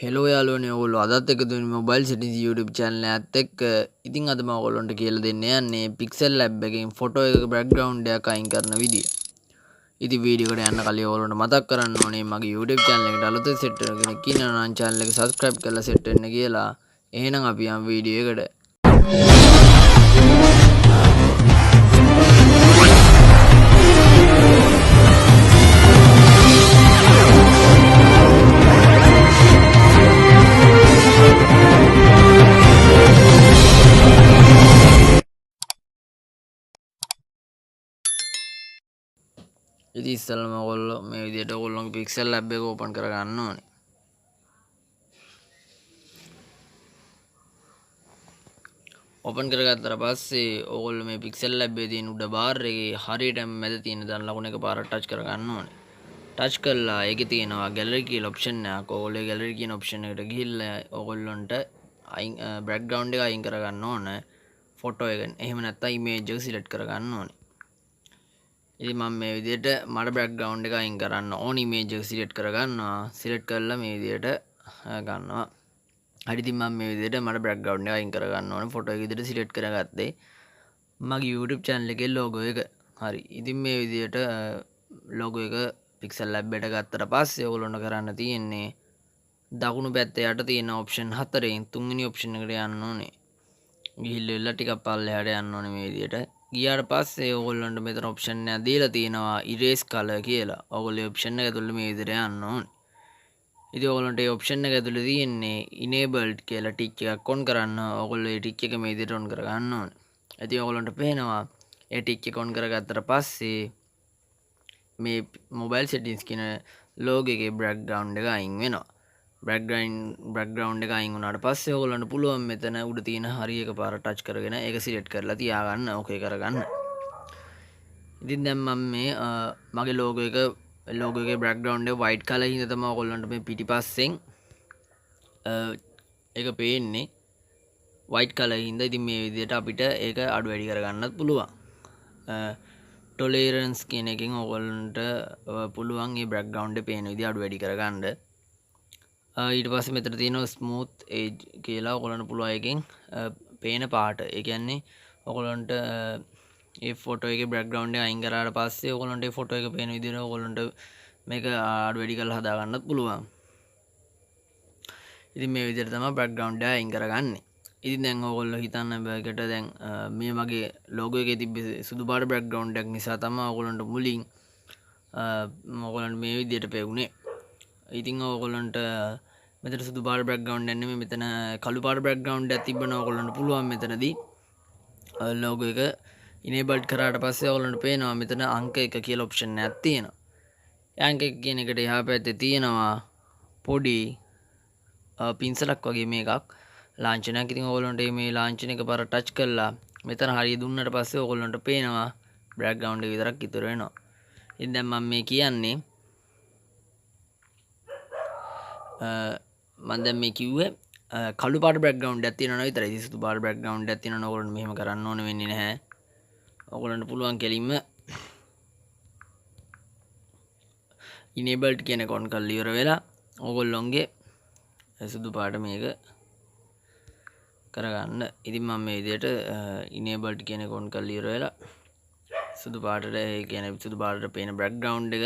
Hello යාළුවනේ ඔයගොල්ලෝ අදත් එකතු වෙන්නේ මොබයිල් සෙටින්ස් YouTube channel එකත් එක්ක. ඉතින් අද මම ඔයගොල්ලන්ට කියලා දෙන්න යන්නේ Pixel Lab එකෙන් ෆොටෝ එකක බෑග්ග්‍රවුන්ඩ් එකක් අයින් කරන විදිය. ඉතින් වීඩියෝ එකට යන්න කලින් ඔයගොල්ලන්ට මතක් කරන්න ඕනේ මගේ YouTube channel එකට අලුතෙන් සෙට් වෙන කෙනෙක් ඉන්නවා නම් channel එක subscribe කරලා සෙට් වෙන්න කියලා. එහෙනම් අපි යමු වීඩියෝ එකට. ඉතින් ඉස්සෙල්ලාම ඔයගොල්ලෝ මේ විදිහට ඔයගොල්ලෝගේ Pixel Lab එක ඕපන් කරගන්න ඕනේ. ඕපන් කරගත්තට පස්සේ ඔයගොල්ලෝ මේ Pixel Lab එකේ තියෙන උඩ බාර් එකේ හරියටම මැද තියෙන දන් ලකුණ එක පාරක් ටච් කරගන්න ඕනේ. ටච් කළා ඒකේ තියෙනවා ගැලරි කියලා ඔප්ෂන් එකක්. ඔයගොල්ලෝ ගැලරි කියන ඔප්ෂන් එකට ගිහිල්ලා ඔයගොල්ලන්ට බෑග්ග්‍රවුන්ඩ් එක අයින් කරගන්න ඕනේ. ෆොටෝ එක. එහෙම නැත්නම් ඉමේජ් එක සිලෙක්ට් කරගන්න ඕනේ. ඉතින් මම මේ විදිහට මඩ බෑග්ග්‍රවුන්ඩ් එක අයින් කරන්න ඕන ඉමේජ් එක සිලෙක්ට් කරගන්නවා. සිලෙක්ට් කරලා මේ විදිහට ගන්නවා. හරි ඉතින් මම මේ විදිහට මඩ බෑග්ග්‍රවුන්ඩ් එක අයින් කරගන්න ඕනේ. ෆොටෝ එක විදිහට සිලෙක්ට් කරගත්තේ මගේ YouTube channel එකේ logo එක. හරි. ඉතින් මේ විදිහට logo එක Pixel Lab එකට ගත්තට පස්සේ ඔයගොල්ලොන්ට කරන්න තියෙන්නේ දකුණු පැත්තේ යට තියෙන option හතරෙන් තුන්වෙනි option එකට යන්න ඕනේ. ගිහිල්ලා ටිකක් පල්ලෙහාට යන්න ඕනේ මේ විදිහට. ගියාට පස්සේ ඔයගොල්ලන්ට මෙතන ඔප්ෂන් එකක් දීලා තියෙනවා erase color කියලා. ඔයගොල්ලෝ ඔප්ෂන් එක ඇතුළේ මේ විදිහට යන්න ඕනේ. ඉතින් ඔයගොල්ලන්ට මේ ඔප්ෂන් එක ඇතුළේ තියෙන්නේ enabled කියලා ටික් එකක් on කරන්න. ඔයගොල්ලෝ මේ ටික් එක මේ විදිහට on කරගන්න ඕනේ. ඉතින් ඔයගොල්ලන්ට පේනවා ඒ ටික් එක on කරගත්තට පස්සේ මේ mobile settings කියන logo එකේ background එක අයින් වෙනවා. background එක අයින් වුණාට පස්සේ ඔයගොල්ලන්ට පුළුවන් මෙතන උඩ තියෙන හරිය එකපාර ටච් කරගෙන ඒක සිලෙක්ට් කරලා තියාගන්න ඕකේ කරගන්න. ඉතින් දැන් මම මේ මගේ logo එකේ background එක white color හින්දා තමයි ඔයගොල්ලන්ට මේ පිටිපස්සෙන් ඒක පේන්නේ white color හින්දා. ඉතින් මේ විදිහට අපිට ඒක අඩු වැඩි කරගන්නත් පුළුවන්. tolerance කියන එකෙන් ඔයගොල්ලන්ට පුළුවන් මේ background එක පේන විදිහ අඩු වැඩි කරගන්න. ඊට පස්සේ මෙතන තියෙනවා ස්මූත් එජ් කියලා ඔයගොල්ලන්ට පුළුවන් එකෙන් පේන පාට. ඒ කියන්නේ ඔයගොල්ලන්ට මේ ෆොටෝ එකේ බෑග්ග්‍රවුන්ඩ් එක අයින් කරාට පස්සේ ඔයගොල්ලන්ට මේ ෆොටෝ එක පේන විදිහට ඔයගොල්ලන්ට මේක අඩු වැඩි කරලා හදා ගන්නත් පුළුවන්. ඉතින් මේ විදිහට තමයි බෑග්ග්‍රවුන්ඩ් එක අයින් කරගන්නේ. ඉතින් දැන් ඔයගොල්ලෝ හිතන්න බෑගට දැන් මේ මගේ ලෝගෝ එකේ තිබ්බ සුදු පාට බෑග්ග්‍රවුන්ඩ් එකක් නිසා තමයි ඔයගොල්ලන්ට මුලින් ඔයගොල්ලන්ට මේ විදිහට පෙවුනේ. ඉතින් ඔයගොල්ලන්ට මෙතන සුදු පාට බෑග්ග්‍රවුන්ඩ් එක නෙමෙයි මෙතන කළු පාට බෑග්ග්‍රවුන්ඩ් එකක් තිබ්බනම් ඔයගොල්ලන්ට පුළුවන් මෙතනදී ලෝගෝ එක ඉනේබල්ඩ් කරාට පස්සේ ඔයගොල්ලන්ට පේනවා මෙතන අංක 1 කියලා ඔප්ෂන් එකක් තියෙනවා. ඒ අංක 1 කියන එකට එහා පැත්තේ තියෙනවා පොඩි පින්සලක් වගේ මේකක් ලාංඡනයක්. ඉතින් ඔයගොල්ලන්ට මේ ලාංඡන එක පාර ටච් කරලා මෙතන හරිය දුන්නට පස්සේ ඔයගොල්ලන්ට පේනවා බෑග්ග්‍රවුන්ඩ් එක විතරක් ඉතුරු වෙනවා. ඉතින් දැන් මම මේ කියන්නේ මම දැන් මේ කිව්වේ කළු පාට බෑග්ග්‍රවුන්ඩ් එකක් තියෙනවා විතරයි. ඉතින් සුදු පාට බෑග්ග්‍රවුන්ඩ් එකක් තියෙනවා ඔයගොල්ලන්ට මෙහෙම කරන්න ඕන වෙන්නේ නැහැ. ඔයගොල්ලන්ට පුළුවන් කෙලින්ම enabled කියන එක on කරලා ඉවර වෙලා ඔයගොල්ලොන්ගේ සුදු පාට මේක කරගන්න. ඉතින් මම මේ විදිහට enabled කියන එක on කරලා ඉවර වෙලා සුදු පාටට ඒ කියන්නේ සුදු පාටට පේන බෑග්ග්‍රවුන්ඩ් එක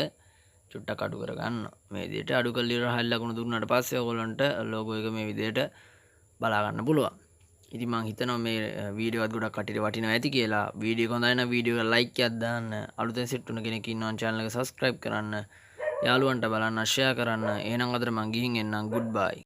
චුට්ටක් අඩු කරගන්න. මේ විදිහට අඩු කරලා ඉවර හරිය ලකුණු දුන්නාට පස්සේ ඔයගොල්ලන්ට logo එක මේ විදිහට බලා ගන්න පුළුවන්. ඉතින් මම හිතනවා මේ වීඩියෝ එකත් ගොඩක් කටියට වටිනවා ඇති කියලා. වීඩියෝ එක හොඳයි නම් වීඩියෝ එක ලයික් එකක් දාන්න. අලුතෙන් සෙට් වුණ කෙනෙක් ඉන්නවා නම් channel එක subscribe කරන්න. යාළුවන්ට බලන්න share කරන්න. එහෙනම් අදට මම ගිහින් එන්නම්. goodbye.